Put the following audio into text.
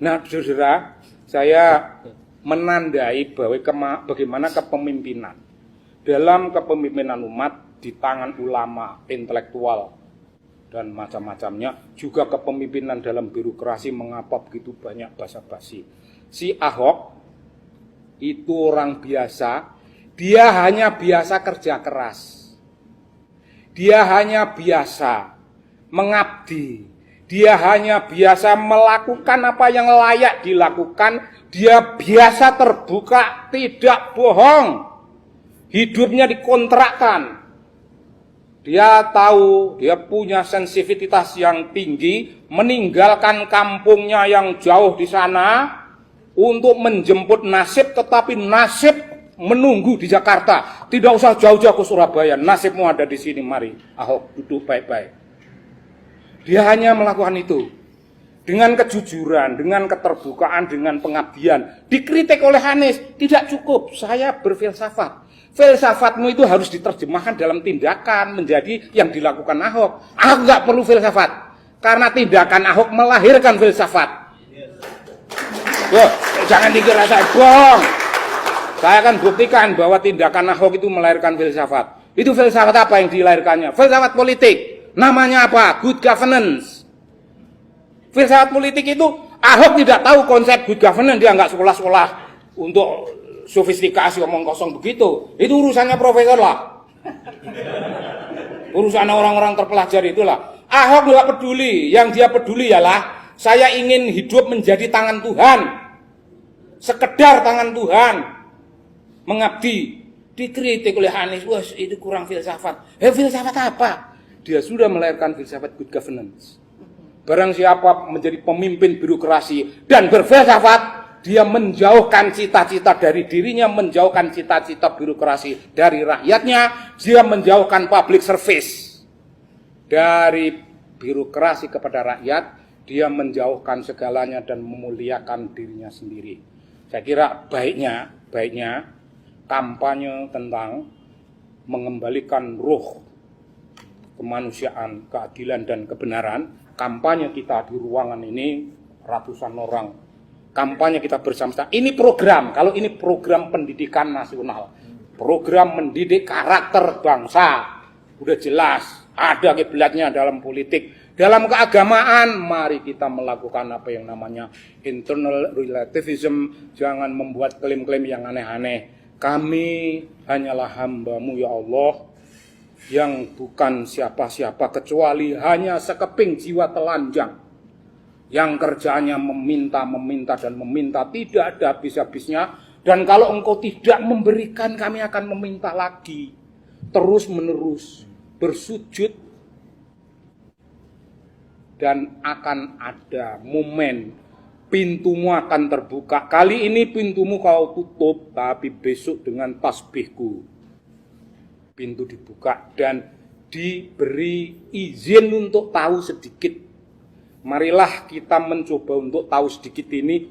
Nah, saudara, saya menandai bahwa bagaimana kepemimpinan dalam kepemimpinan umat di tangan ulama, intelektual, dan macam-macamnya, juga kepemimpinan dalam birokrasi mengapa begitu banyak basa-basi. Si Ahok itu orang biasa, dia hanya biasa kerja keras, dia hanya biasa mengabdi, dia hanya biasa melakukan apa yang layak dilakukan, dia biasa terbuka, tidak bohong, hidupnya dikontrakkan. Dia tahu, dia punya sensitivitas yang tinggi, meninggalkan kampungnya yang jauh di sana untuk menjemput nasib, tetapi nasib menunggu di Jakarta. Tidak usah jauh-jauh ke Surabaya, nasibmu ada di sini, mari Ahok duduk baik-baik. Dia hanya melakukan itu dengan kejujuran, dengan keterbukaan, dengan pengabdian. Dikritik oleh Anies, tidak cukup, saya berfilsafat. Filsafatmu itu harus diterjemahkan dalam tindakan menjadi yang dilakukan Ahok. Ahok nggak perlu filsafat, karena tindakan Ahok melahirkan filsafat. Loh, jangan dikira saya bohong. Saya akan buktikan bahwa tindakan Ahok itu melahirkan filsafat. Itu filsafat apa yang dilahirkannya? Filsafat politik. Namanya apa? Good governance. Filsafat politik itu Ahok tidak tahu konsep good governance, dia nggak sekolah-sekolah untuk sofistikasi omong kosong begitu. Itu urusannya profesor lah. Urusan orang-orang terpelajar itulah. Ahok nggak peduli, yang dia peduli ialah saya ingin hidup menjadi tangan Tuhan. Sekedar tangan Tuhan. Mengabdi. Dikritik oleh Anies, wah itu kurang filsafat. Filsafat apa? Dia sudah melahirkan filsafat good governance. Barang siapa menjadi pemimpin birokrasi dan berfilsafat, dia menjauhkan cita-cita dari dirinya, menjauhkan cita-cita birokrasi dari rakyatnya, dia menjauhkan public service dari birokrasi kepada rakyat, dia menjauhkan segalanya dan memuliakan dirinya sendiri. Saya kira baiknya kampanye tentang mengembalikan ruh kemanusiaan, keadilan, dan kebenaran. Kampanye kita di ruangan ini ratusan orang. Kampanye kita bersama-sama. Ini program, kalau ini program pendidikan nasional. Program mendidik karakter bangsa. Udah jelas, ada kiblatnya dalam politik. Dalam keagamaan, mari kita melakukan apa yang namanya internal relativism. Jangan membuat klaim-klaim yang aneh-aneh. Kami hanyalah hamba-Mu ya Allah, yang bukan siapa-siapa kecuali hanya sekeping jiwa telanjang yang kerjaannya meminta dan meminta, tidak ada habis-habisnya. Dan kalau Engkau tidak memberikan, kami akan meminta lagi, terus menerus bersujud. Dan akan ada momen pintumu akan terbuka. Kali ini pintumu kau tutup, tapi besok dengan tasbihku pintu dibuka dan diberi izin untuk tahu sedikit. Marilah kita mencoba untuk tahu sedikit ini.